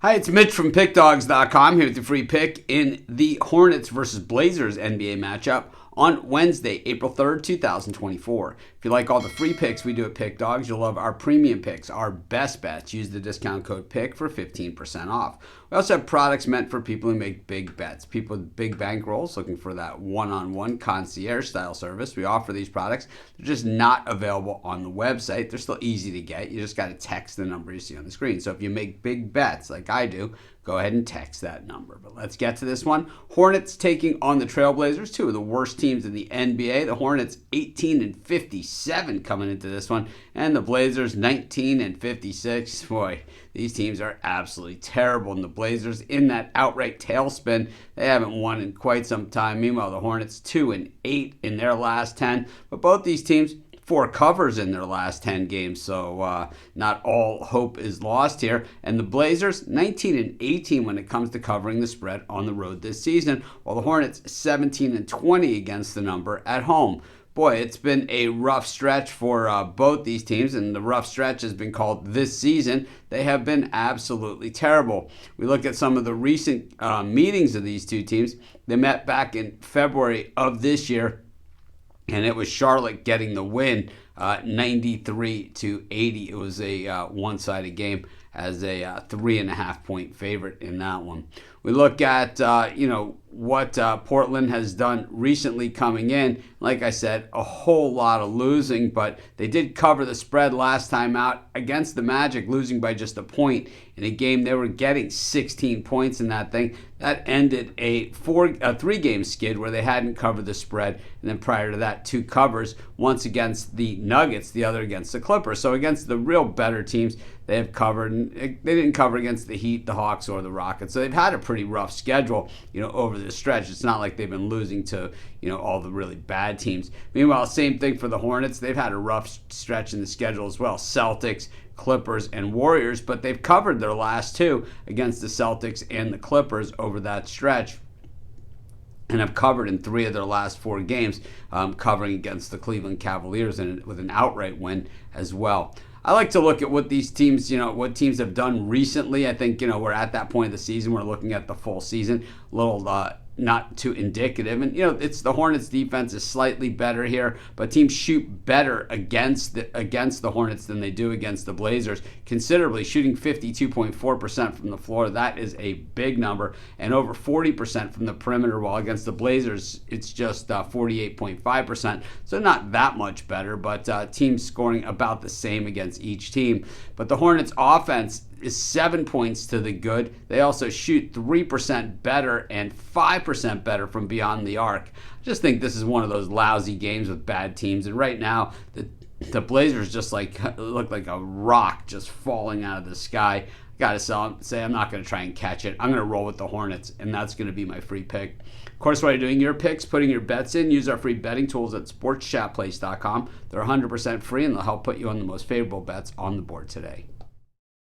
Hi, it's Mitch from Pickdawgz.com here with the free pick in the Hornets versus Blazers NBA matchup on Wednesday, April 3rd, 2024. If you like all the free picks we do at Pick Dawgz, you'll love our premium picks, our best bets. Use the discount code PICK for 15% off. We also have products meant for people who make big bets, people with big bankrolls looking for that one-on-one concierge style service. We offer these products. They're just not available on the website. They're still easy to get. You just got to text the number you see on the screen. So if you make big bets like I do, go ahead and text that number. But let's get to this one. Hornets taking on the Trailblazers, two of the worst teams in the NBA. The Hornets 18-57 coming into this one, and the Blazers 19-56. Boy, these teams are absolutely terrible. And the Blazers in that outright tailspin. They haven't won in quite some time. Meanwhile, the Hornets 2-8 in their last 10. But both these teams 4 covers in their last 10 games, so not all hope is lost here. And the Blazers 19-18 when it comes to covering the spread on the road this season, while the Hornets 17-20 against the number at home. Boy, it's been a rough stretch for both these teams, and the rough stretch has been called this season. They have been absolutely terrible. We look at some of the recent meetings of these two teams. They met back in February of this year, and it was Charlotte getting the win, 93-80. It was a one-sided game as a 3.5 point favorite in that one. We look at what Portland has done recently coming in. Like I said, a whole lot of losing, but they did cover the spread last time out against the Magic, losing by just a point in a game. They were getting 16 points in that thing. That ended a 3-game skid where they hadn't covered the spread, and then prior to that, 2 covers, once against the Nuggets, the other against the Clippers. So against the real better teams, they have covered, and they didn't cover against the Heat, the Hawks, or the Rockets. So they've had a pretty rough schedule, over this stretch. It's not like they've been losing to, all the really bad teams. Meanwhile, same thing for the Hornets. They've had a rough stretch in the schedule as well. Celtics, Clippers, and Warriors, but they've covered their last 2 against the Celtics and the Clippers over that stretch, and have covered in 3 of their last 4 games, covering against the Cleveland Cavaliers and with an outright win as well. I like to look at what these teams, what teams have done recently. I think, we're at that point of the season. We're looking at the full season, a little not too indicative. And, it's the Hornets defense is slightly better here, but teams shoot better against the Hornets than they do against the Blazers, considerably, shooting 52.4% from the floor. That is a big number, and over 40% from the perimeter, while against the Blazers, it's just 48.5%. So not that much better, but teams scoring about the same against each team. But the Hornets offense is 7 points to the good. They also shoot 3% better and 5% better from beyond the arc. I just think this is one of those lousy games with bad teams. And right now, the Blazers just look like a rock just falling out of the sky. Got to say I'm not going to try and catch it. I'm going to roll with the Hornets, and that's going to be my free pick. Of course, while you're doing your picks, putting your bets in, use our free betting tools at sportschatplace.com. They're 100% free, and they'll help put you on the most favorable bets on the board today.